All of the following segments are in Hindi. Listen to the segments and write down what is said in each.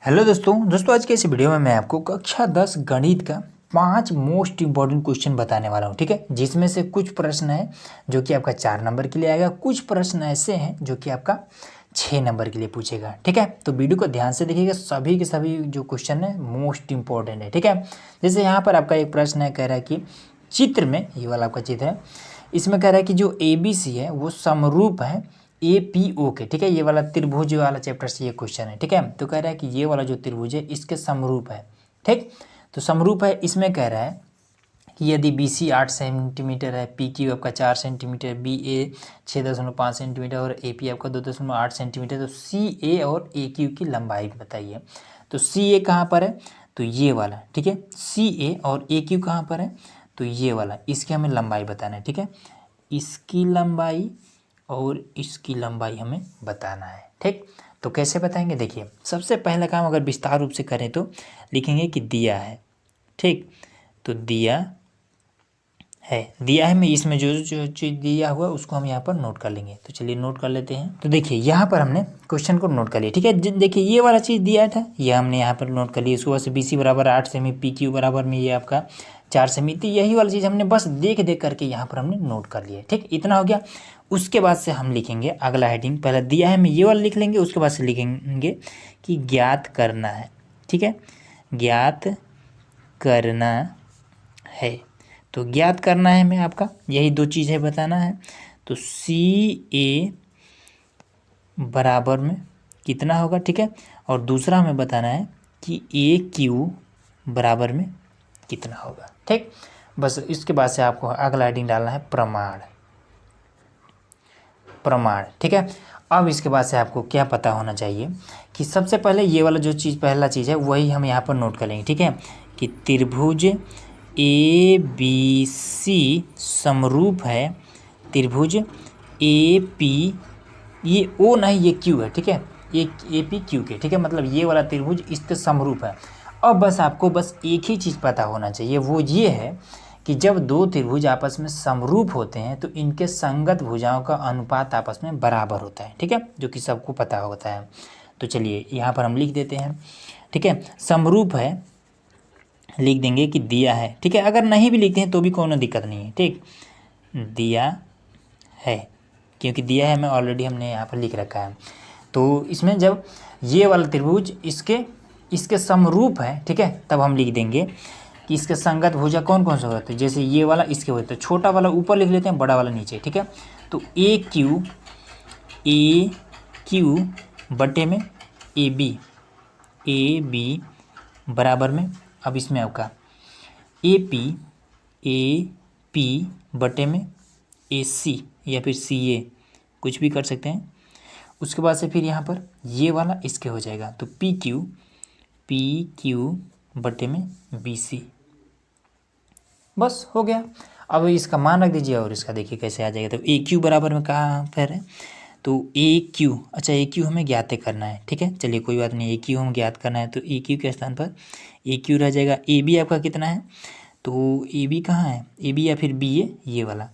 हेलो दोस्तों आज के इस वीडियो में मैं आपको कक्षा 10 गणित का 5 मोस्ट इंपॉर्टेंट क्वेश्चन बताने वाला हूं। ठीक है, जिसमें से कुछ प्रश्न है जो कि आपका 4 नंबर के लिए आएगा, कुछ प्रश्न ऐसे हैं जो कि आपका 6 नंबर के लिए पूछेगा। ठीक है, तो वीडियो को ध्यान से देखिएगा, सभी के सभी जो क्वेश्चन है मोस्ट इंपॉर्टेंट है। ठीक है, जैसे यहाँ पर आपका एक प्रश्न है, कह रहा है कि चित्र में, ये वाला आपका चित्र है, इसमें कह रहा है कि जो ABC है वो समरूप है APO के। ठीक है, ये वाला त्रिभुज वाला चैप्टर से ये क्वेश्चन है। ठीक है, तो कह रहा है कि ये वाला जो त्रिभुज है इसके समरूप है। ठीक, तो समरूप है, इसमें कह रहा है कि यदि BC 8 सेंटीमीटर है, PQ आपका 4 सेंटीमीटर, BA 6.5 सेंटीमीटर और AP आपका 2.8 सेंटीमीटर, तो CA और AQ की लंबाई बताइए। तो CA कहाँ पर है, तो ये वाला। ठीक है, CA और AQ कहाँ पर है, तो ये वाला, इसकी हमें लंबाई बताना है। ठीक है, इसकी लंबाई और इसकी लंबाई हमें बताना है। ठीक, तो कैसे बताएंगे, देखिए सबसे पहला काम अगर विस्तार रूप से करें तो लिखेंगे कि दिया है। ठीक, तो दिया है में इसमें जो जो चीज़ दिया हुआ उसको हम यहाँ पर नोट कर लेंगे। तो चलिए नोट कर लेते हैं। तो देखिए यहाँ पर हमने क्वेश्चन को नोट कर लिया। ठीक है, देखिए ये वाला चीज़ दिया था, ये हमने यहाँ पर नोट कर लिया। इसको बस BC बराबर 8 सेमी, PQ बराबर में ये आपका 4 सेमी, तो यही वाली चीज़ हमने बस देख करके यहाँ पर हमने नोट कर लिया। ठीक, इतना हो गया। उसके बाद से हम लिखेंगे अगला हेडिंग, पहले दिया है में ये वाला लिख लेंगे, उसके बाद से लिखेंगे कि ज्ञात करना है। ठीक है, ज्ञात करना है, तो ज्ञात करना है हमें आपका यही दो चीज़ बताना है। तो CA बराबर में कितना होगा। ठीक है, और दूसरा हमें बताना है कि AQ बराबर में कितना होगा। ठीक, बस इसके बाद से आपको अगला हेडिंग डालना है प्रमाण। ठीक है, अब इसके बाद से आपको क्या पता होना चाहिए कि सबसे पहले ये वाला जो चीज़ पहला चीज़ है वही हम यहाँ पर नोट करेंगे। ठीक है, कि त्रिभुज ABC समरूप है त्रिभुज AP, ये O नहीं, ये Q है। ठीक है, ये APQ के। ठीक है, मतलब ये वाला त्रिभुज इसके समरूप है। अब बस आपको बस एक ही चीज़ पता होना चाहिए, वो ये है कि जब दो त्रिभुज आपस में समरूप होते हैं तो इनके संगत भुजाओं का अनुपात आपस में बराबर होता है। ठीक है, जो कि सबको पता होता है। तो चलिए यहाँ पर हम लिख देते हैं। ठीक है, समरूप है लिख देंगे कि दिया है। ठीक है, अगर नहीं भी लिखते हैं तो भी कोई दिक्कत नहीं है। ठीक, दिया है, क्योंकि दिया है मैं ऑलरेडी हमने यहाँ पर लिख रखा है। तो इसमें जब ये वाला त्रिभुज इसके समरूप है, ठीक है, तब हम लिख देंगे कि इसके संगत भुजा कौन कौन से होते हैं। जैसे ये वाला इसके होते हैं, छोटा वाला ऊपर लिख लेते हैं, बड़ा वाला नीचे। ठीक है, तो AQ बटे में AB बराबर में, अब इसमें आपका AP बटे में AC या फिर CA, कुछ भी कर सकते हैं। उसके बाद से फिर यहाँ पर ये वाला इसके हो जाएगा, तो PQ बटे में BC, बस हो गया। अब इसका मान रख दीजिए और इसका देखिए कैसे आ जाएगा। तो AQ बराबर में कहाँ पर है, तो AQ, अच्छा AQ हमें ज्ञात करना है। ठीक है, चलिए कोई बात नहीं, AQ हम ज्ञात करना है, तो AQ के स्थान पर AQ रह जाएगा। AB आपका कितना है, तो AB कहाँ है, AB या फिर BA, ये वाला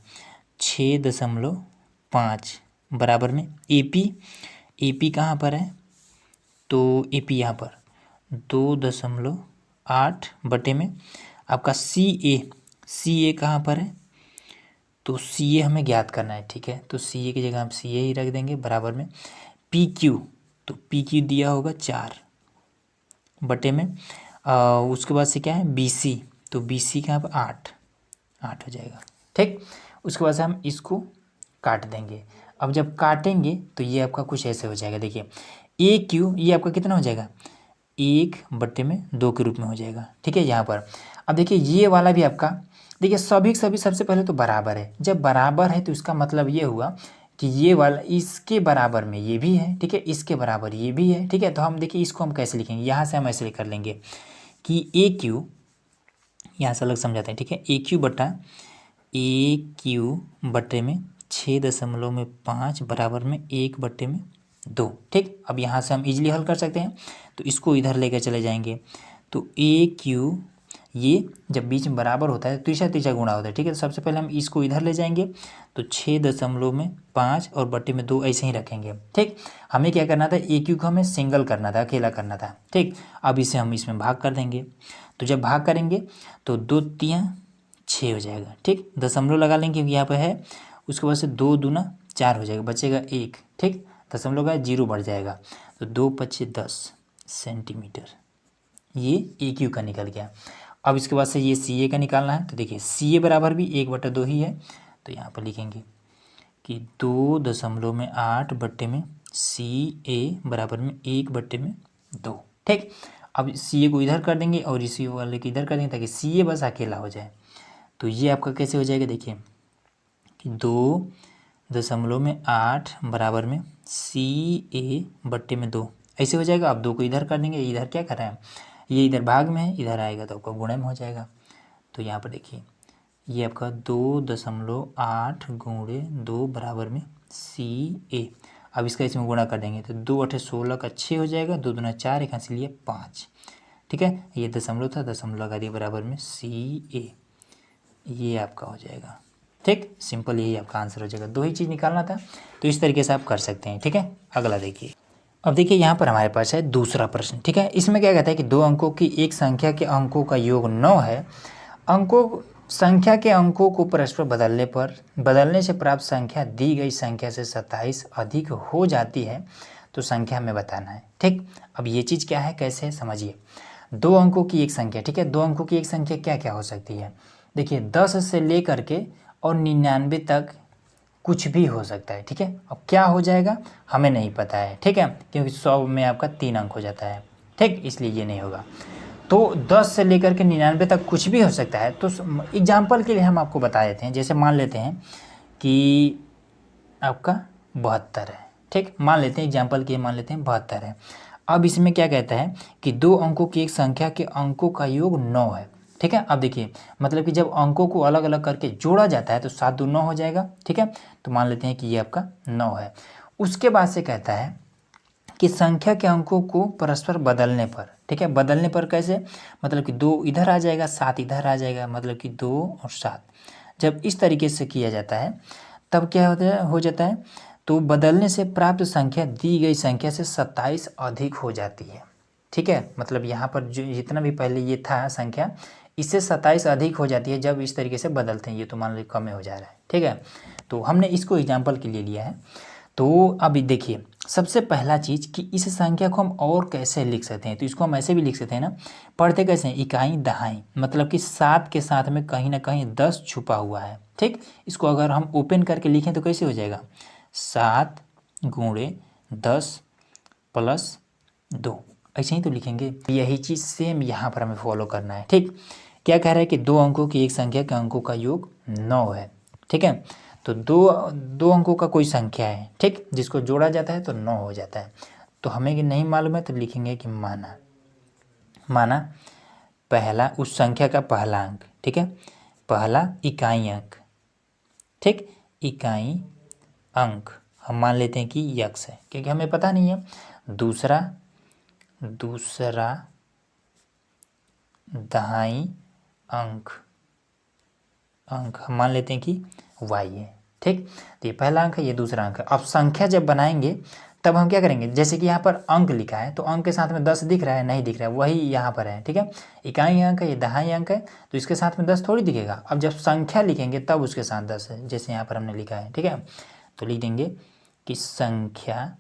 6.5 बराबर में AP कहाँ पर है, तो AP यहाँ पर 2.8 बटे में आपका CA कहाँ पर है, तो CA हमें ज्ञात करना है। ठीक है, तो CA की जगह हम CA ही रख देंगे बराबर में PQ, तो PQ दिया होगा 4 बटे में उसके बाद से क्या है BC, तो BC कहाँ पर 8 हो जाएगा। ठीक, उसके बाद से हम इसको काट देंगे। अब जब काटेंगे तो ये आपका कुछ ऐसे हो जाएगा। देखिए AQ ये आपका कितना हो जाएगा, 1/2 के रूप में हो जाएगा। ठीक है, यहाँ पर अब देखिए ये वाला भी आपका, देखिए सभी सबसे पहले तो बराबर है। जब बराबर है तो इसका मतलब ये हुआ कि ये वाला इसके बराबर में ये भी है। ठीक है, इसके बराबर ये भी है। ठीक है, तो हम देखिए इसको हम कैसे लिखेंगे, यहाँ से हम ऐसे कर लेंगे कि AQ, यहाँ से अलग समझाते हैं। ठीक है, AQ बटे में 6.5 बराबर में 1/2। ठीक, अब यहाँ से हम इजीली हल कर सकते हैं, तो इसको इधर लेकर चले जाएंगे। तो AQ ये जब बीच में बराबर होता है तो तीसरा तीसरा गुणा होता है, ठीक है। तो सबसे पहले हम इसको इधर ले जाएंगे, तो 6.5 और बट्टे में 2 ऐसे ही रखेंगे, ठीक। हमें क्या करना था, एक को हमें सिंगल करना था, अकेला करना था, ठीक। अब इसे हम इसमें भाग कर देंगे, तो जब भाग करेंगे तो 2 3 6 हो जाएगा, ठीक। दशमलव लगा लेंगे क्योंकि यहाँ पर है, उसके बाद से 2 दूना 4 हो जाएगा, बचेगा 1, ठीक। दशमलव का 0 बढ़ जाएगा, तो 2 5 10 सेंटीमीटर, ये AQ का निकल गया। अब इसके बाद से ये CA का निकालना है, तो देखिए CA बराबर भी 1/2 ही है, तो यहाँ पर लिखेंगे कि 2.8 बट्टे में CA बराबर में 1/2, ठीक। अब CA को इधर कर देंगे और इसी वाले को इधर कर देंगे ताकि CA बस अकेला हो जाए। तो ये आपका कैसे हो जाएगा, देखिए कि 2.8 बराबर में CA बट्टे में 2 ऐसे हो जाएगा। अब 2 को इधर कर देंगे, इधर क्या कर रहे हैं, ये इधर भाग में है, इधर आएगा तो आपका गुणे में हो जाएगा। तो यहाँ पर देखिए ये आपका 2.8 गुणे 2 बराबर में CA। अब इसका इसमें गुणा कर देंगे तो 2 8 16 का 6 हो जाएगा, 2 दूना 4, एक हासिल 5, ठीक है। ये दशमलव था, दशमलव लगा दिए बराबर में CA, ये आपका हो जाएगा, ठीक। सिंपल यही आपका आंसर हो जाएगा, 2 ही चीज़ निकालना था, तो इस तरीके से आप कर सकते हैं, ठीक है। अगला देखिए, अब देखिए यहाँ पर हमारे पास है दूसरा प्रश्न, ठीक है। इसमें क्या कहता है कि 2 अंकों की एक संख्या के अंकों का योग 9 है, संख्या के अंकों को परस्पर बदलने से प्राप्त संख्या दी गई संख्या से 27 अधिक हो जाती है, तो संख्या हमें बताना है, ठीक। अब ये चीज़ क्या है, कैसे है समझिए। 2 अंकों की एक संख्या, ठीक है। 2 अंकों की एक संख्या क्या क्या हो सकती है, देखिए 10 से लेकर के और 99 तक कुछ भी हो सकता है, ठीक है। अब क्या हो जाएगा हमें नहीं पता है, ठीक है, क्योंकि 100 में आपका 3 अंक हो जाता है, ठीक, इसलिए ये नहीं होगा। तो 10 से लेकर के 99 तक कुछ भी हो सकता है। तो एग्जाम्पल के लिए हम आपको बता देते हैं, जैसे मान लेते हैं कि आपका 72 है, ठीक, मान लेते हैं एग्जाम्पल के लिए, मान लेते हैं 72 है। अब इसमें क्या कहता है कि 2 अंकों की एक संख्या के अंकों का योग 9 है, ठीक है। अब देखिए मतलब कि जब अंकों को अलग अलग करके जोड़ा जाता है तो 7 2 9 हो जाएगा, ठीक है। तो मान लेते हैं कि ये आपका 9 है। उसके बाद से कहता है कि संख्या के अंकों को परस्पर बदलने पर, ठीक है, बदलने पर कैसे, मतलब कि 2 इधर आ जाएगा, 7 इधर आ जाएगा, मतलब कि 2 और 7 जब इस तरीके से किया जाता है तब क्या हो जाता है, तो बदलने से प्राप्त संख्या दी गई संख्या से 27 अधिक हो जाती है, ठीक है। मतलब यहाँ पर जो जितना भी पहले ये था संख्या, इससे 27 अधिक हो जाती है जब इस तरीके से बदलते हैं। ये तो मान लो कम हो जा रहा है, ठीक है। तो हमने इसको एग्जाम्पल के लिए लिया है। तो अभी देखिए सबसे पहला चीज़ कि इस संख्या को हम और कैसे लिख सकते हैं, तो इसको हम ऐसे भी लिख सकते हैं ना, पढ़ते कैसे हैं, इकाई दहाई, मतलब कि 7 के साथ में कहीं ना कहीं 10 छुपा हुआ है, ठीक। इसको अगर हम ओपन करके लिखें तो कैसे हो जाएगा, 7 गुणे 10 प्लस 2, ऐसे ही तो लिखेंगे। यही चीज़ सेम यहाँ पर हमें फॉलो करना है, ठीक। क्या कह रहा है कि 2 अंकों की एक संख्या के अंकों का योग 9 है, ठीक है। तो दो अंकों का कोई संख्या है, ठीक, जिसको जोड़ा जाता है तो 9 हो जाता है। तो हमें कि नहीं मालूम है तो लिखेंगे कि माना पहला उस संख्या का पहला अंक, ठीक है, पहला इकाई अंक, ठीक, इकाई अंक हम मान लेते हैं कि यक्स है क्योंकि हमें पता नहीं है। दूसरा दहाई अंक हम मान लेते हैं कि y है, ठीक। तो ये पहला अंक है, ये दूसरा अंक है। अब संख्या जब बनाएंगे तब हम क्या करेंगे, जैसे कि यहाँ पर अंक लिखा है तो अंक के साथ में 10 दिख रहा है, नहीं दिख रहा है, वही यहाँ पर है, ठीक है। इकाई अंक है, ये दहाई अंक है, तो इसके साथ में 10 थोड़ी दिखेगा। अब जब संख्या लिखेंगे तब उसके साथ 10 है, जैसे यहाँ पर हमने लिखा है, ठीक है। तो लिख देंगे कि संख्या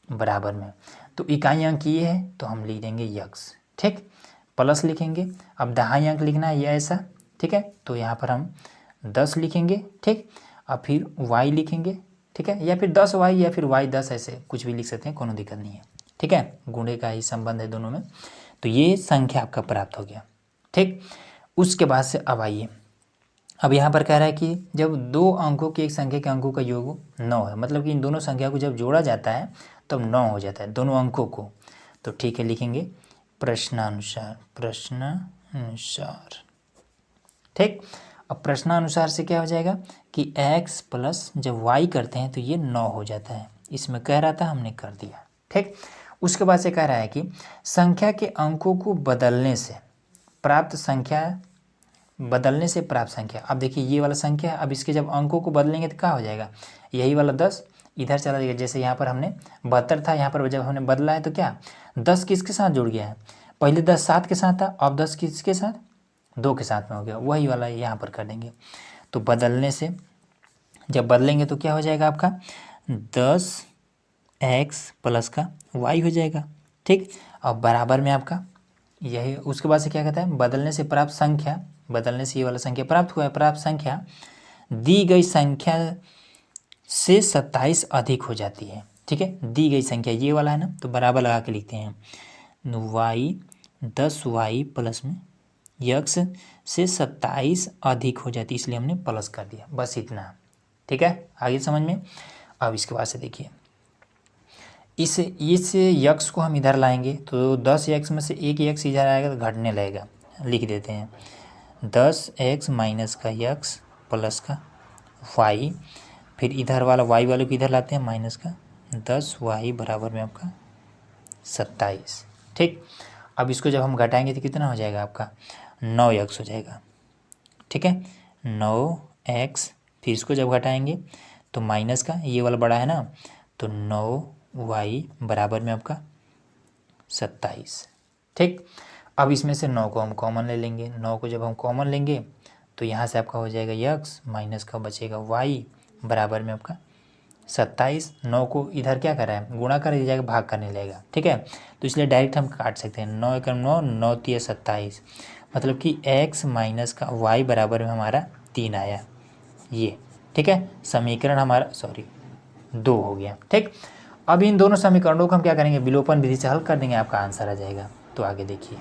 बराबर में, तो इकाई अंक ये है तो हम लिख देंगे यक्स, ठीक, प्लस लिखेंगे। अब दहाई अंक लिखना है ये ऐसा, ठीक है, तो यहाँ पर हम 10 लिखेंगे, ठीक। अब फिर y लिखेंगे, ठीक है, या फिर 10y या फिर y 10, ऐसे कुछ भी लिख सकते हैं, कोई दिक्कत नहीं है, ठीक है। गुणे का ही संबंध है दोनों में। तो ये संख्या आपका प्राप्त हो गया, ठीक। उसके बाद से अब आइए, अब यहाँ पर कह रहा है कि जब 2 अंकों की एक संख्या के अंकों का योग 9 है, मतलब कि इन दोनों संख्या को जब जोड़ा जाता है तब 9 हो जाता है, दोनों अंकों को। तो ठीक है, लिखेंगे प्रश्नानुसार, ठीक। अब प्रश्नानुसार से क्या हो जाएगा कि x प्लस जब y करते हैं तो ये 9 हो जाता है, इसमें कह रहा था हमने कर दिया, ठीक। उसके बाद से कह रहा है कि संख्या के अंकों को बदलने से प्राप्त संख्या, बदलने से प्राप्त संख्या। अब देखिए ये वाला संख्या है, अब इसके जब अंकों को बदलेंगे तो क्या हो जाएगा, यही वाला 10 इधर चला जाएगा। जैसे यहाँ पर हमने 72 था, यहाँ पर जब हमने बदला है तो क्या 10 किसके साथ जुड़ गया है, पहले 10 7 के साथ था, अब 10 किसके साथ, 2 के साथ में हो गया, वही वाला यहाँ पर कर देंगे। तो बदलने से जब बदलेंगे तो क्या हो जाएगा आपका 10x प्लस का y हो जाएगा। ठीक, अब बराबर में आपका यही, उसके बाद से क्या कहता है, बदलने से प्राप्त संख्या, बदलने से ये वाला संख्या प्राप्त हुआ है, प्राप्त संख्या दी गई संख्या से 27 अधिक हो जाती है। ठीक है, दी गई संख्या ये वाला है ना, तो बराबर लगा के लिखते हैं y 10y प्लस में यक्स से 27 अधिक हो जाती है, इसलिए हमने प्लस कर दिया, बस इतना। ठीक है, आगे समझ में। अब इसके बाद से देखिए इस यक्स को हम इधर लाएंगे तो 10x में से एक यक्स इधर आएगा तो घटने लगेगा, लिख देते हैं 10x माइनस का यक्स प्लस का y, फिर इधर वाला y वाले को इधर लाते हैं माइनस का 10y बराबर में आपका 27। ठीक, अब इसको जब हम घटाएंगे तो कितना हो जाएगा आपका 9x हो जाएगा। ठीक है, 9x, फिर इसको जब घटाएंगे तो माइनस का ये वाला बड़ा है ना, तो 9y बराबर में आपका 27। ठीक, अब इसमें से 9 को हम कॉमन ले लेंगे, 9 को जब हम कॉमन लेंगे तो यहाँ से आपका हो जाएगा यक्स माइनस का बचेगा y बराबर में आपका 27। 9 को इधर क्या कर रहा है, गुणा कर जाएगा, भाग करने लगेगा। ठीक है, तो इसलिए डायरेक्ट हम काट सकते हैं, 9 एकम 9, 9 तिया 27, मतलब कि x माइनस का y बराबर में हमारा 3 आया ये। ठीक है, समीकरण हमारा 2 हो गया। ठीक, अब इन दोनों समीकरणों को हम क्या करेंगे, विलोपन विधि से हल कर देंगे, आपका आंसर आ जाएगा। तो आगे देखिए,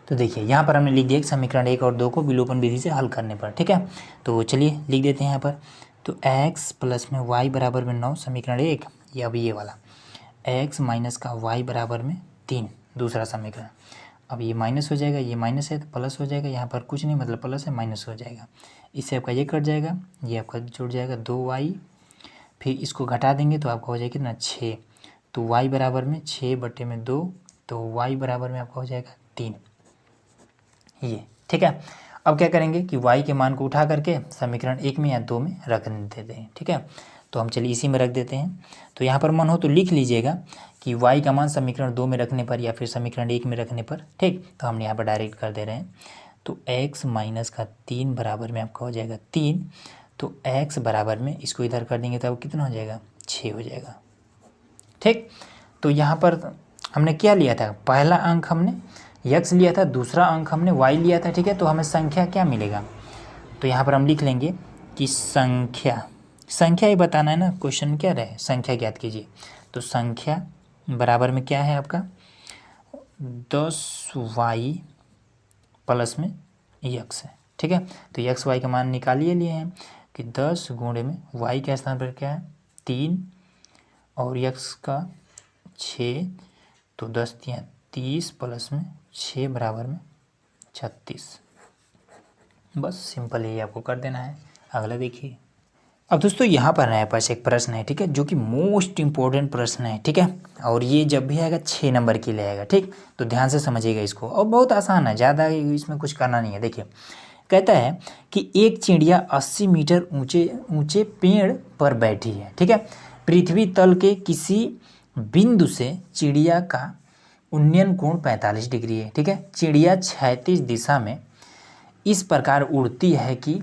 तो देखिए यहाँ पर हमने लिख दिया समीकरण 1 और 2 को विलोपन विधि से हल करने पर। ठीक है, तो चलिए लिख देते हैं यहाँ पर, तो x प्लस में y बराबर में 9 समीकरण 1, या अब ये वाला x माइनस का y बराबर में 3 दूसरा समीकरण। अब ये माइनस हो जाएगा, ये माइनस है तो प्लस हो जाएगा, यहाँ पर कुछ नहीं मतलब प्लस है माइनस हो जाएगा, इससे आपका ये कट जाएगा, ये आपका जुड़ जाएगा 2y, फिर इसको घटा देंगे तो आपका हो जाएगा कितना 6, तो y बराबर में 6/2, तो y बराबर में आपका हो जाएगा 3 ये। ठीक है, अब क्या करेंगे कि y के मान को उठा करके समीकरण 1 में या 2 में रख देते हैं। ठीक है, तो हम चलिए इसी में रख देते हैं। तो यहाँ पर मन हो तो लिख लीजिएगा कि y का मान समीकरण 2 में रखने पर या फिर समीकरण 1 में रखने पर। ठीक, तो हम यहाँ पर डायरेक्ट कर दे रहे हैं, तो x माइनस का 3 बराबर में आपका हो जाएगा 3, तो x बराबर में इसको इधर कर देंगे तो अब कितना हो जाएगा 6 हो जाएगा। ठीक, तो यहाँ पर हमने क्या लिया था, पहला अंक हमने यक्स लिया था, दूसरा अंक हमने y लिया था। ठीक है, तो हमें संख्या क्या मिलेगा, तो यहाँ पर हम लिख लेंगे कि संख्या ही बताना है ना, क्वेश्चन क्या रहे, संख्या ज्ञात कीजिए। तो संख्या बराबर में क्या है आपका 10y प्लस में यक्स है। ठीक है, तो यक्स वाई का मान निकालिए लिए हैं कि 10 गुणे में y के स्थान पर क्या है 3 और यक्स का 6, तो 10 तिया 30 प्लस में 6 बराबर में 36। बस सिंपल यही आपको कर देना है। अगला देखिए, अब दोस्तों यहाँ पर हमारे पास एक प्रश्न है। ठीक है, जो कि मोस्ट इम्पोर्टेंट प्रश्न है। ठीक है, और ये जब भी आएगा 6 नंबर के लिए आएगा। ठीक, तो ध्यान से समझिएगा इसको, और बहुत आसान है, ज़्यादा इसमें कुछ करना नहीं है। देखिए कहता है कि एक चिड़िया 80 मीटर ऊंचे पेड़ पर बैठी है। ठीक है, पृथ्वी तल के किसी बिंदु से चिड़िया का उन्नयन कोण 45 डिग्री है। ठीक है, चिड़िया क्षैतिज दिशा में इस प्रकार उड़ती है कि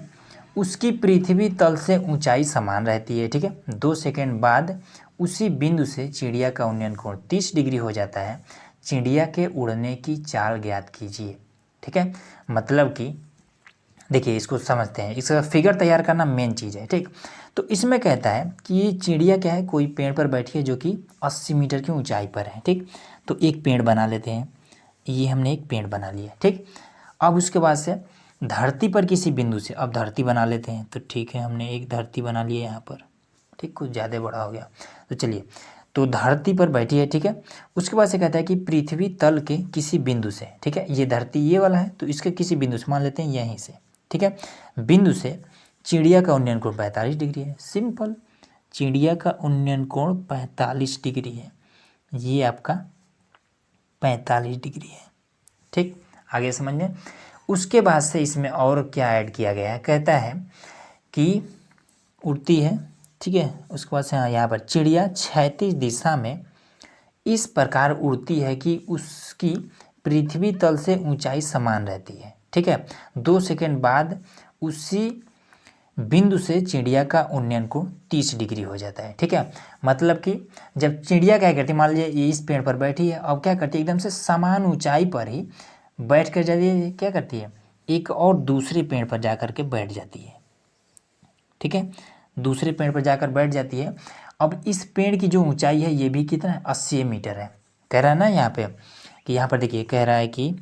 उसकी पृथ्वी तल से ऊंचाई समान रहती है। ठीक है, 2 सेकंड बाद उसी बिंदु से चिड़िया का उन्नयन कोण 30 डिग्री हो जाता है। चिड़िया के उड़ने की चाल ज्ञात कीजिए। ठीक है, मतलब कि देखिए इसको समझते हैं, इसका फिगर तैयार करना मेन चीज़ है। ठीक, तो इसमें कहता है कि ये चिड़िया क्या है, कोई पेड़ पर बैठी है जो कि 80 मीटर की ऊंचाई पर है। ठीक, तो एक पेड़ बना लेते हैं, ये हमने एक पेड़ बना लिया। ठीक, अब उसके बाद से धरती पर किसी बिंदु से, अब धरती बना लेते हैं, तो ठीक है हमने एक धरती बना लिया यहाँ पर। ठीक, कुछ ज़्यादा बड़ा हो गया, तो चलिए, तो धरती पर बैठी है। ठीक है, उसके बाद से कहता है कि पृथ्वी तल के किसी बिंदु से, ठीक है, ये धरती ये वाला है तो इसके किसी बिंदु से मान लेते हैं यहीं से। ठीक है, बिंदु से चिड़िया का उन्नयन कोण 45 डिग्री है। सिंपल, चिड़िया का उन्नयन कोण 45 डिग्री है, ये आपका 45 डिग्री है। ठीक, आगे समझ में। उसके बाद से इसमें और क्या ऐड किया गया है, कहता है कि उड़ती है, ठीक है। उसके बाद से यहाँ पर चिड़िया क्षैतिज दिशा में इस प्रकार उड़ती है कि उसकी पृथ्वी तल से ऊंचाई समान रहती है, ठीक है। 2 सेकंड बाद उसी बिंदु से चिड़िया का उन्नयन कोण 30 डिग्री हो जाता है, ठीक है। मतलब कि जब चिड़िया क्या करती है, मान लीजिए ये इस पेड़ पर बैठी है, अब क्या करती है, एकदम से समान ऊंचाई पर ही बैठ कर जाती है, क्या करती है, एक और दूसरे पेड़ पर जा कर के बैठ जाती है, ठीक है। दूसरे पेड़ पर जाकर बैठ जाती है। अब इस पेड़ की जो ऊंचाई है ये भी कितना है, 80 मीटर है। कह रहा है ना यहाँ पे कि यहाँ पर देखिए कह रहा है कि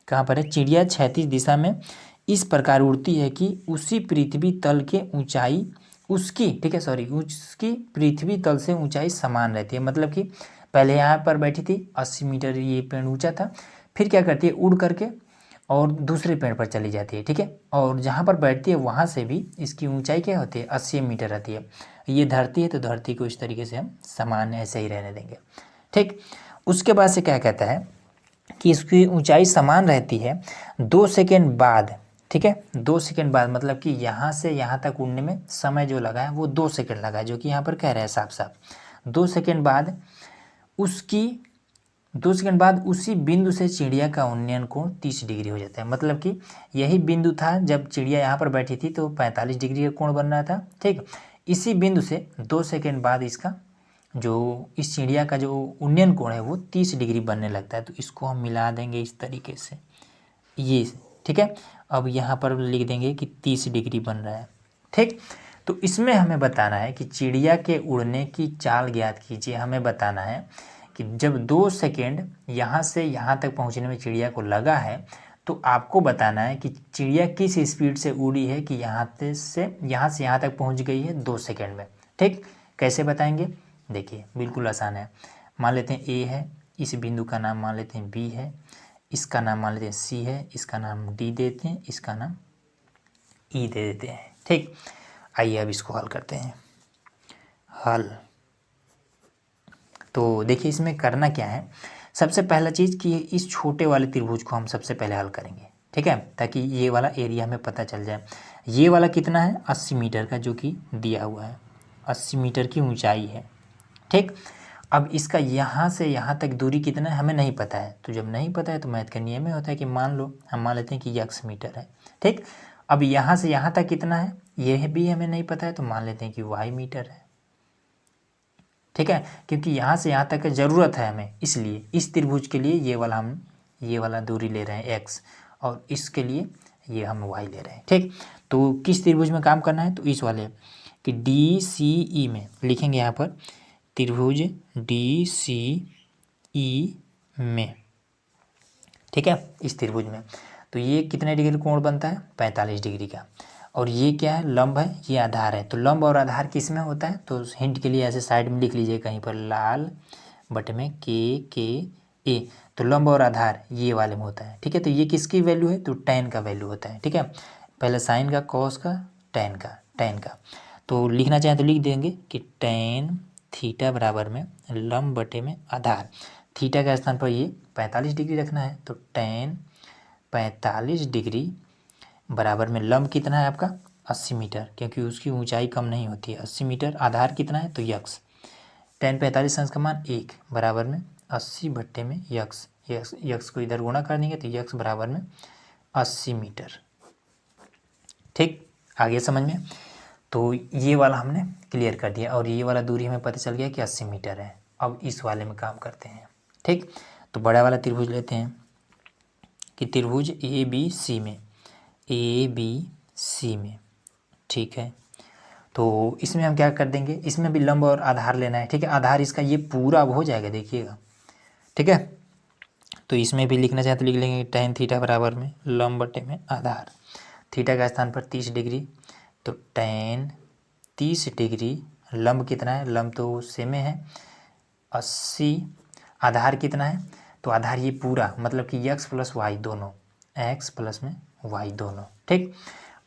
कहाँ पर है, चिड़िया क्षैतिज दिशा में इस प्रकार उड़ती है कि उसी पृथ्वी तल के ऊंचाई उसकी, ठीक है, सॉरी, उसकी पृथ्वी तल से ऊंचाई समान रहती है। मतलब कि पहले यहाँ पर बैठी थी, 80 मीटर ये पेड़ ऊंचा था, फिर क्या करती है, उड़ करके और दूसरे पेड़ पर चली जाती है, ठीक है। और जहाँ पर बैठती है वहाँ से भी इसकी ऊंचाई क्या होती है, 80 मीटर रहती है। ये धरती है तो धरती को इस तरीके से हम समान ऐसे ही रहने देंगे, ठीक। उसके बाद से क्या कहता है कि इसकी ऊंचाई समान रहती है 2 सेकेंड बाद, ठीक है। 2 सेकेंड बाद मतलब कि यहाँ से यहाँ तक उड़ने में समय जो लगा है वो 2 सेकेंड लगा है, जो कि यहाँ पर कह रहे हैं साफ साफ। 2 सेकेंड बाद उसकी 2 सेकंड बाद उसी बिंदु से चिड़िया का उन्नयन कोण 30 डिग्री हो जाता है। मतलब कि यही बिंदु था जब चिड़िया यहाँ पर बैठी थी तो 45 डिग्री का कोण बन रहा था, ठीक। इसी बिंदु से 2 सेकंड बाद इसका जो इस चिड़िया का जो उन्नयन कोण है वो 30 डिग्री बनने लगता है। तो इसको हम मिला देंगे इस तरीके से, ये, ठीक है। अब यहाँ पर लिख देंगे कि 30 डिग्री बन रहा है, ठीक। तो इसमें हमें बताना है कि चिड़िया के उड़ने की चाल ज्ञात कीजिए। हमें बताना है कि जब 2 सेकेंड यहाँ से यहाँ तक पहुँचने में चिड़िया को लगा है तो आपको बताना है कि चिड़िया किस स्पीड से उड़ी है कि यहाँ से यहाँ तक पहुँच गई है 2 सेकेंड में, ठीक। कैसे बताएंगे, देखिए बिल्कुल आसान है। मान लेते हैं ए है, इस बिंदु का नाम मान लेते हैं बी है, इसका नाम मान लेते हैं सी है, इसका नाम डी देते हैं, इसका नाम ई दे देते हैं, ठीक। आइए अब इसको हल करते हैं। हल तो देखिए इसमें करना क्या है, सबसे पहला चीज़ कि इस छोटे वाले त्रिभुज को हम सबसे पहले हल करेंगे, ठीक है, ताकि ये वाला एरिया हमें पता चल जाए। ये वाला कितना है, 80 मीटर का, जो कि दिया हुआ है, 80 मीटर की ऊंचाई है, ठीक। अब इसका यहाँ से यहाँ तक दूरी कितना है हमें नहीं पता है। तो जब नहीं पता है तो मैथ का नियम ही होता है कि मान लो, हम मान लेते हैं कि x मीटर है, ठीक। अब यहाँ से यहाँ तक कितना है यह भी हमें नहीं पता है, तो मान लेते हैं कि y मीटर है, ठीक है। क्योंकि यहाँ से यहाँ तक ज़रूरत है हमें, इसलिए इस त्रिभुज के लिए ये वाला दूरी ले रहे हैं x, और इसके लिए ये हम y ले रहे हैं, ठीक। तो किस त्रिभुज में काम करना है, तो इस वाले कि DCE में लिखेंगे, यहाँ पर त्रिभुज DCE में, ठीक है, इस त्रिभुज में। तो ये कितने डिग्री कोण बनता है, 45 डिग्री का। और ये क्या है, लंब है, ये आधार है। तो लंब और आधार किस में होता है, तो हिंट के लिए ऐसे साइड में लिख लीजिए कहीं पर, लाल बटे में KA। तो लंब और आधार ये वाले में होता है, ठीक है। तो ये किसकी वैल्यू है, तो tan का वैल्यू होता है, ठीक है। पहले साइन का, कॉस का, tan का। तो लिखना चाहें तो लिख देंगे कि tan थीटा बराबर में लंब बटे में आधार। थीटा के स्थान पर ये 45 डिग्री रखना है, तो tan 45 डिग्री बराबर में लंब कितना है आपका, 80 मीटर, क्योंकि उसकी ऊंचाई कम नहीं होती है, 80 मीटर। आधार कितना है, तो यक्स, tan 45 अंश का मान 1 बराबर में 80 बट्टे में यक्स, यक्स को इधर गुणा कर देंगे तो यक्स बराबर में 80 मीटर, ठीक। आगे समझ में। तो ये वाला हमने क्लियर कर दिया, और ये वाला दूरी हमें पता चल गया कि 80 मीटर है। अब इस वाले में काम करते हैं, ठीक। तो बड़ा वाला त्रिभुज लेते हैं कि त्रिभुज ABC में, ठीक है। तो इसमें हम क्या कर देंगे, इसमें भी लंब और आधार लेना है, ठीक है। आधार इसका ये पूरा अब हो जाएगा, देखिएगा, ठीक है। तो इसमें भी लिखना चाहे तो लिख लेंगे tan थीटा बराबर में लंब बटे में आधार। थीटा का स्थान पर 30 डिग्री, तो tan 30 डिग्री, लंब कितना है, लंब तो सेम है 80, आधार कितना है, तो आधार ये पूरा, मतलब कि x प्लस वाई दोनों, x प्लस में y दोनों, ठीक।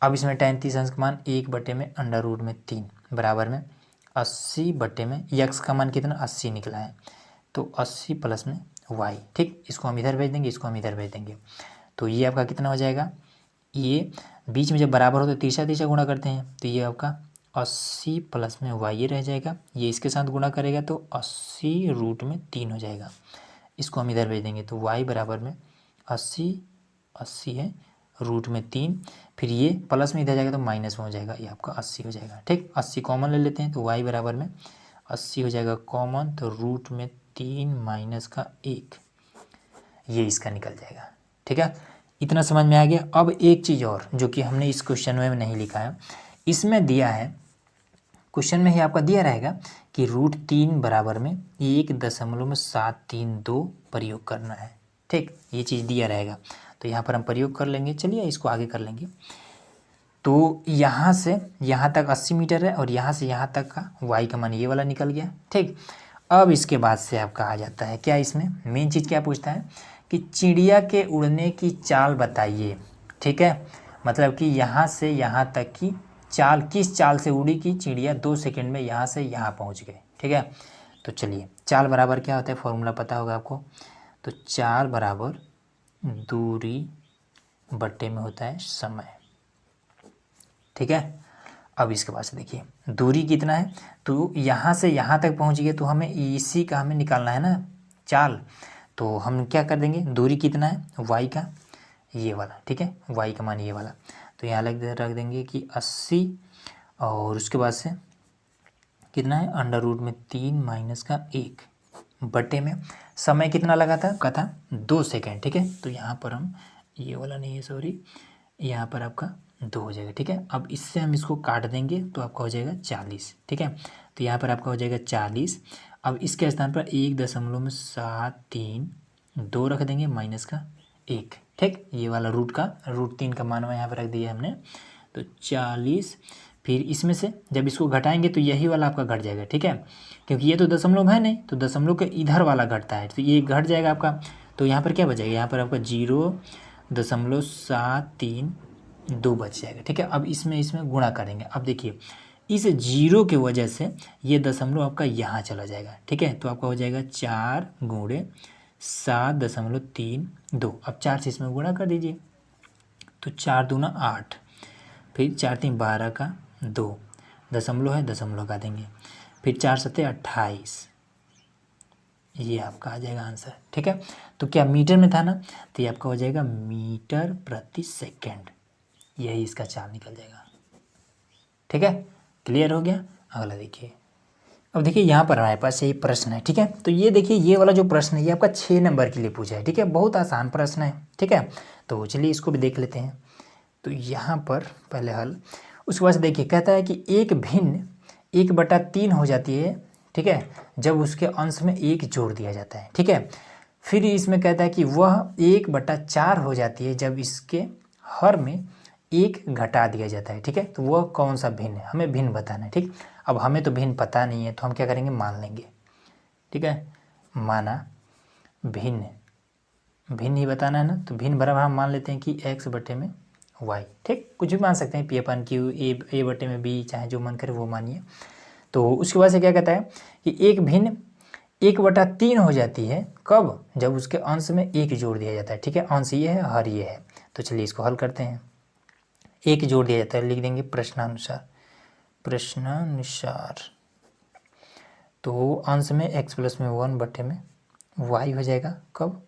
अब इसमें tan 30 अंश का मान 1 बटे में अंडर रूट में 3 बराबर में 80 बटे में x का मान कितना 80 निकला है, तो 80 प्लस में वाई। ठीक, इसको हम इधर भेज देंगे, इसको हम इधर भेज देंगे। तो ये आपका कितना हो जाएगा, ये बीच में जब बराबर हो तो तीसरा तीसरा गुणा करते हैं, तो ये आपका 80 प्लस में वाई ये रह जाएगा, ये इसके साथ गुणा करेगा तो 80√3 हो जाएगा। इसको हम इधर भेज देंगे तो वाई बराबर में 80 है √3, फिर ये प्लस में इधर जाएगा तो माइनस में हो जाएगा, ये आपका 80 हो जाएगा। ठीक, 80 कॉमन ले लेते हैं तो वाई बराबर में 80 हो जाएगा कॉमन, तो √3 माइनस का 1, ये इसका निकल जाएगा। ठीक है, इतना समझ में आ गया। अब एक चीज़ और जो कि हमने इस क्वेश्चन में नहीं लिखा है, इसमें दिया है, क्वेश्चन में ही आपका दिया रहेगा कि √3 बराबर में 1.732 प्रयोग करना है। ठीक, ये चीज़ दिया रहेगा, तो यहाँ पर हम प्रयोग कर लेंगे। चलिए इसको आगे कर लेंगे। तो यहाँ से यहाँ तक 80 मीटर है और यहाँ से यहाँ तक का वाई का मान ये वाला निकल गया। ठीक, अब इसके बाद से आपका आ जाता है क्या, इसमें मेन चीज़ क्या पूछता है कि चिड़िया के उड़ने की चाल बताइए। ठीक है, मतलब कि यहाँ से यहाँ तक की चाल, किस चाल से उड़ी कि चिड़िया 2 सेकंड में यहाँ से यहाँ पहुँच गए। ठीक है, तो चलिए चाल बराबर क्या होता है, फॉर्मूला पता होगा आपको। तो चाल बराबर दूरी बट्टे में होता है समय। ठीक है, अब इसके बाद से देखिए दूरी कितना है, तो यहाँ से यहाँ तक पहुँच गए तो हमें इसी का हमें निकालना है ना चाल। तो हम क्या कर देंगे, दूरी कितना है वाई का ये वाला। ठीक है, वाई का मान ये वाला, तो यहाँ रख देंगे कि 80 और उसके बाद से कितना है √3 माइनस का 1 बटे में समय कितना लगा था, का था 2 सेकेंड। ठीक है, तो यहाँ पर हम ये वाला नहीं है सॉरी, यहाँ पर आपका 2 हो जाएगा। ठीक है, अब इससे हम इसको काट देंगे तो आपका हो जाएगा 40। ठीक है, तो यहाँ पर आपका हो जाएगा 40। अब इसके स्थान पर 1.732 रख देंगे माइनस का 1। ठीक, ये वाला √3 का मान यहाँ पर रख दिया हमने, तो 40। फिर इसमें से जब इसको घटाएंगे तो यही वाला आपका घट जाएगा। ठीक है, क्योंकि ये तो दशमलव है नहीं, तो दशमलव के इधर वाला घटता है, तो ये घट जाएगा आपका। तो यहाँ पर क्या बचेगा, यहाँ पर आपका 0.732 बच जाएगा। ठीक है, अब इसमें गुणा करेंगे। अब देखिए इस 0 की वजह से ये दशमलव आपका यहाँ चला जाएगा। ठीक है, तो आपका हो जाएगा 4 × 7.32। अब 4 से इसमें गुणा कर दीजिए, तो 4 दूना 8, फिर 4 3 12 का 2, दशमलव है दशमलव का देंगे, फिर 4 7 28, ये आपका आ जाएगा आंसर। ठीक है, तो क्या मीटर में था ना, तो ये आपका हो जाएगा मीटर प्रति सेकेंड, यही इसका चाल निकल जाएगा। ठीक है, क्लियर हो गया। अगला देखिए, अब देखिए यहाँ पर हमारे पास यही प्रश्न है। ठीक है, तो ये देखिए ये वाला जो प्रश्न है ये आपका 6 नंबर के लिए पूछा है। ठीक है, बहुत आसान प्रश्न है। ठीक है, तो चलिए इसको भी देख लेते हैं। तो यहाँ पर पहले हल, उसके बाद से देखिए कहता है कि एक भिन्न 1/3 हो जाती है। ठीक है, जब उसके अंश में 1 जोड़ दिया जाता है। ठीक है, फिर इसमें कहता है कि वह 1/4 हो जाती है जब इसके हर में 1 घटा दिया जाता है। ठीक है, तो वह कौन सा भिन्न है, हमें भिन्न बताना है। ठीक, अब हमें तो भिन्न पता नहीं है, तो हम क्या करेंगे, मान लेंगे। ठीक है, माना भिन्न, भिन्न ही बताना है ना, तो भिन्न बराबर हम मान लेते हैं कि x बटे में y। ठीक, कुछ भी मान सकते हैं, P/Q, a बटे में b, चाहे जो मन करे वो मानिए। तो उसके बाद से क्या कहता है कि एक भिन्न 1/3 हो जाती है, कब, जब उसके अंश में 1 जोड़ दिया जाता है। ठीक है, अंश ये है, हर ये है। तो चलिए इसको हल करते हैं। 1 जोड़ दिया जाता है, लिख देंगे प्रश्नानुसार, प्रश्नानुसार। तो अंश में x प्लस में 1 बटे में y हो जाएगा, कब,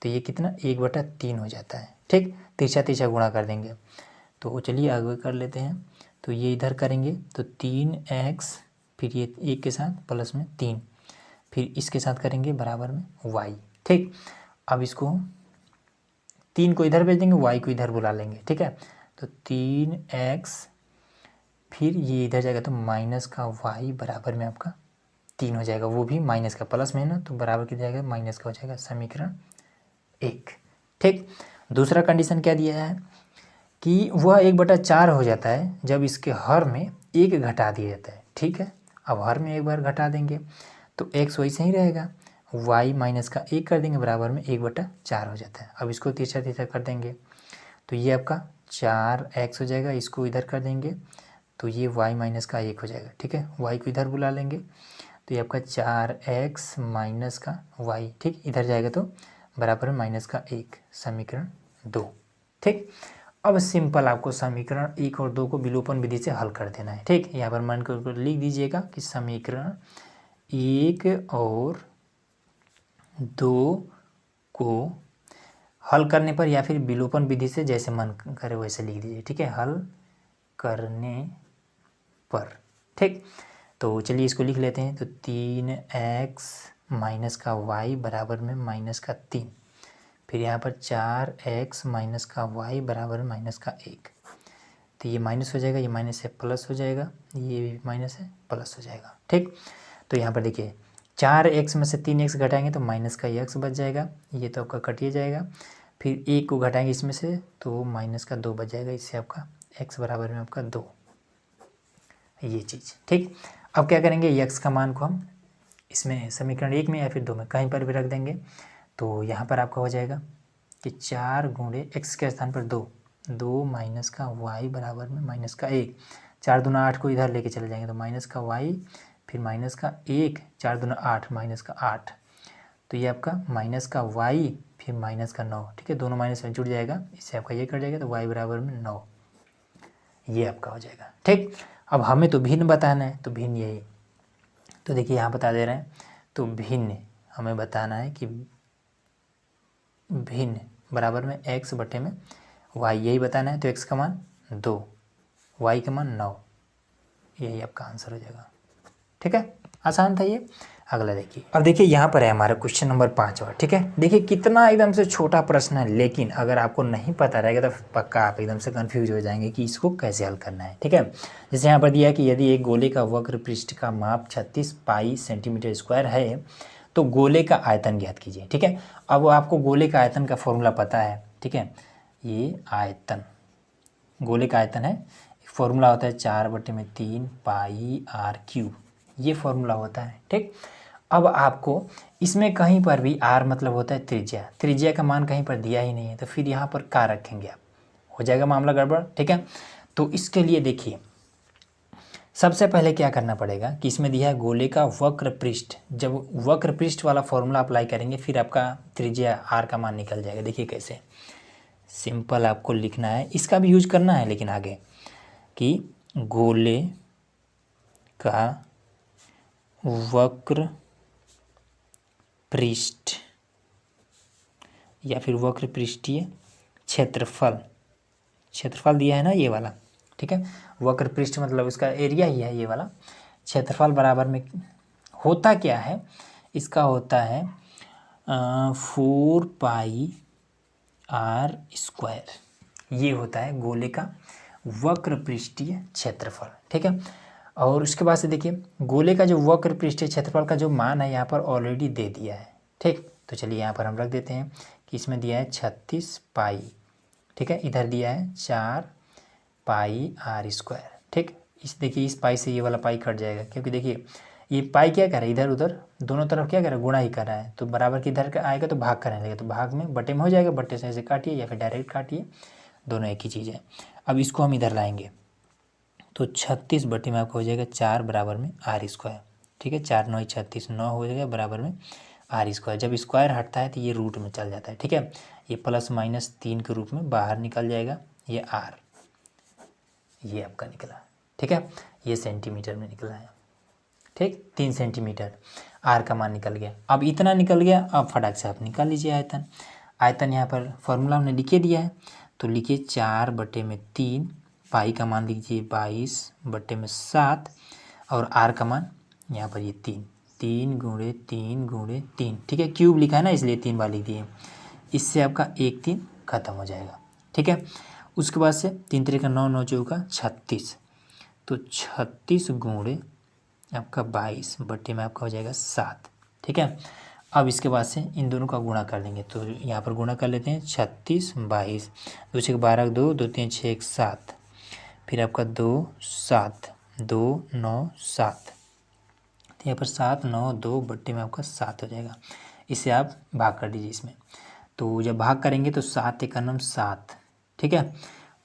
तो ये कितना 1/3 हो जाता है। ठीक, तीसरा गुणा कर देंगे। तो चलिए आगे कर लेते हैं। तो ये इधर करेंगे तो 3x, फिर ये 1 के साथ प्लस में 3, फिर इसके साथ करेंगे बराबर में y। ठीक, अब इसको 3 को इधर भेज देंगे, y को इधर बुला लेंगे। ठीक है, तो 3x, फिर ये इधर जाएगा तो माइनस का y बराबर में आपका 3 हो जाएगा, वो भी माइनस का, प्लस में ना तो बराबर कितना जाएगा, माइनस का हो जाएगा, समीकरण 1। ठीक, दूसरा कंडीशन क्या दिया है कि वह 1/4 हो जाता है जब इसके हर में 1 घटा दिया जाता है। ठीक है, अब हर में एक बार घटा देंगे तो x वैसे ही रहेगा, y माइनस का 1 कर देंगे बराबर में 1/4 हो जाता है। अब इसको तीसरा कर देंगे तो ये आपका 4x हो जाएगा, इसको इधर कर देंगे तो ये y माइनस का 1 हो जाएगा। ठीक है, y को इधर बुला लेंगे तो तो ये आपका 4x माइनस का y, ठीक, इधर जाएगा तो बराबर है माइनस का 1, समीकरण 2, ठीक। अब सिंपल आपको समीकरण 1 और 2 को विलोपन विधि से हल कर देना है, ठीक। यहाँ पर मान कर लिख दीजिएगा कि समीकरण 1 और 2 को हल करने पर या फिर विलोपन विधि से जैसे मन करे वैसे लिख दीजिए, ठीक है, हल करने पर, ठीक। तो चलिए इसको लिख लेते हैं। तो 3x माइनस का y बराबर में माइनस का 3, फिर यहाँ पर 4x माइनस का y बराबर में माइनस का 1। तो ये माइनस हो जाएगा, ये माइनस से प्लस हो जाएगा, ये भी माइनस है प्लस हो जाएगा, ठीक। तो यहाँ पर देखिए 4x में से 3x घटाएंगे तो माइनस का x बच जाएगा, ये तो आपका कटिए जाएगा। फिर 1 को घटाएंगे इसमें से तो माइनस का 2 बच जाएगा, इससे आपका x बराबर में आपका 2, ये चीज़, ठीक। अब क्या करेंगे, x का मान को हम इसमें समीकरण 1 में या फिर 2 में कहीं पर भी रख देंगे। तो यहाँ पर आपका हो जाएगा कि 4 गुणे x के स्थान पर 2 माइनस का y बराबर में माइनस का 1, 4 दूना 8 को इधर लेके चले जाएंगे तो माइनस का y, फिर माइनस का 1, 4 दूना 8 माइनस का 8, तो ये आपका माइनस का y फिर माइनस का 9, ठीक है, दोनों माइनस में जुड़ जाएगा, इससे आपका ये कट जाएगा तो y बराबर में 9, ये आपका हो जाएगा, ठीक। अब हमें तो भिन्न बताना है, तो भिन्न यही, तो देखिए यहाँ बता दे रहे हैं, तो भिन्न हमें बताना है कि भिन्न बराबर में x बटे में y, यही बताना है। तो x का मान 2, y का मान 9, यही आपका आंसर हो जाएगा, ठीक है, आसान था ये। अगला देखिए, अब देखिए यहाँ पर है हमारा क्वेश्चन नंबर 5, ठीक है। देखिए कितना एकदम से छोटा प्रश्न है, लेकिन अगर आपको नहीं पता रहेगा तो पक्का आप एकदम से कंफ्यूज हो जाएंगे कि इसको कैसे हल करना है, ठीक है। जैसे यहाँ पर दिया है कि यदि एक गोले का वक्र पृष्ठ का माप 36 पाई सेंटीमीटर स्क्वायर है तो गोले का आयतन ज्ञात कीजिए, ठीक है। अब आपको गोले का आयतन का फॉर्मूला पता है, ठीक है, ये आयतन, गोले का आयतन है, फॉर्मूला होता है 4/3 पाई r क्यूब, ये फॉर्मूला होता है, ठीक। अब आपको इसमें कहीं पर भी r मतलब होता है त्रिज्या, त्रिज्या का मान कहीं पर दिया ही नहीं है, तो फिर यहाँ पर क्या रखेंगे आप, हो जाएगा मामला गड़बड़, ठीक है। तो इसके लिए देखिए सबसे पहले क्या करना पड़ेगा कि इसमें दिया है गोले का वक्र पृष्ठ, जब वक्र पृष्ठ वाला फॉर्मूला अप्लाई करेंगे फिर आपका त्रिज्या r का मान निकल जाएगा। देखिए कैसे, सिंपल आपको लिखना है, इसका भी यूज करना है लेकिन आगे, कि गोले का वक्र पृष्ठ या फिर वक्र पृष्ठीय क्षेत्रफल, क्षेत्रफल दिया है ना ये वाला, ठीक है, वक्र पृष्ठ मतलब इसका एरिया ही है ये वाला, क्षेत्रफल बराबर में होता क्या है, इसका होता है 4 पाई r स्क्वायर, ये होता है गोले का वक्र पृष्ठीय क्षेत्रफल, ठीक है। और उसके बाद से देखिए गोले का जो वक्र पृष्ठीय क्षेत्रफल का जो मान है यहाँ पर ऑलरेडी दे दिया है, ठीक। तो चलिए यहाँ पर हम रख देते हैं कि इसमें दिया है 36 पाई, ठीक है, इधर दिया है 4 पाई r स्क्वायर, ठीक। इस देखिए इस पाई से ये वाला पाई कट जाएगा, क्योंकि देखिए ये पाई क्या कर रहा है, इधर उधर दोनों तरफ क्या कर रहा है, गुणा ही कर रहा है, तो बराबर की इधर आएगा तो भाग करने लगेगा, तो भाग में बटे में हो जाएगा, बटे से ऐसे काटिए या फिर डायरेक्ट काटिए, दोनों एक ही चीज़ है। अब इसको हम इधर लाएंगे तो 36 बटे में आपको हो जाएगा 4 बराबर में r स्क्वायर, ठीक है, 4 9 36, 9 हो जाएगा बराबर में r स्क्वायर, जब स्क्वायर हटता है तो ये रूट में चल जाता है, ठीक है, ये प्लस माइनस 3 के रूप में बाहर निकल जाएगा, ये r, ये आपका निकला, ठीक है, ये सेंटीमीटर में निकला है, ठीक, 3 सेंटीमीटर r का मान निकल गया। अब इतना निकल गया, अब फटाक से आप निकाल लीजिए आयतन, आयतन यहाँ पर फॉर्मूला हमने लिखे दिया है, तो लिखिए 4/3, पाई का मान लीजिए 22/7 और r का मान यहाँ पर ये 3, 3 गुणे 3 गुणे 3, ठीक है, क्यूब लिखा है ना इसलिए 3 बार लिख दिए, इससे आपका 1 3 खत्म हो जाएगा, ठीक है। उसके बाद से 3 3 का 9 9 चौका 36, तो 36 गुणे आपका 22 बटे में आपका हो जाएगा 7, ठीक है। अब इसके बाद से इन दोनों का गुणा कर लेंगे, तो यहाँ पर गुणा कर लेते हैं 36 22, 2 6 12 2 2 3 6 1 7, फिर आपका 2 7 2 9 7, तो यहाँ पर 7 9 2 बट्टे में आपका 7 हो जाएगा, इसे आप भाग कर दीजिए इसमें, तो जब भाग करेंगे तो 7 1 7, ठीक है।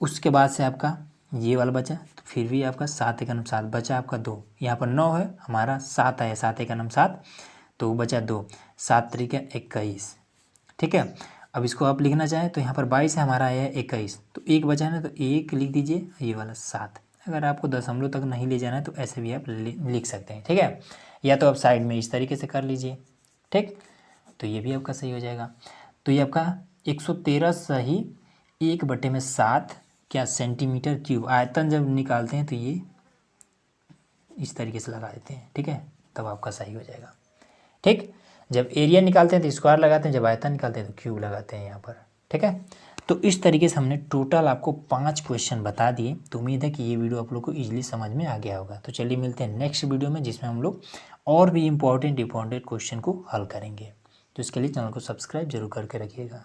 उसके बाद से आपका ये वाला बचा, तो फिर भी आपका 7 एकम 7 बचा आपका 2, यहाँ पर 9 है, हमारा 7 आया, 7 एकम 7 तो बचा 2, 7 त्रिक 21, ठीक है। अब इसको आप लिखना चाहें तो यहाँ पर 22 है, हमारा आया है 21, तो 1 बचा है ना, तो 1 लिख दीजिए, ये वाला 7। अगर आपको दशमलव तक नहीं ले जाना है तो ऐसे भी आप लिख सकते हैं, ठीक है। या तो आप साइड में इस तरीके से कर लीजिए, ठीक, तो ये भी आपका सही हो जाएगा। तो ये आपका 113 सही 1/7 क्या सेंटीमीटर क्यूब। आयतन जब निकालते हैं तो ये इस तरीके से लगा देते हैं, ठीक है, तब आपका सही हो जाएगा, ठीक। जब एरिया निकालते हैं तो स्क्वायर लगाते हैं, जब आयतन निकालते हैं तो क्यूब लगाते हैं यहाँ पर, ठीक है। तो इस तरीके से हमने टोटल आपको 5 क्वेश्चन बता दिए। तो उम्मीद है कि ये वीडियो आप लोग को ईजिली समझ में आ गया होगा। तो चलिए मिलते हैं नेक्स्ट वीडियो में, जिसमें हम लोग और भी इम्पोर्टेंट क्वेश्चन को हल करेंगे। तो इसके लिए चैनल को सब्सक्राइब जरूर करके रखिएगा।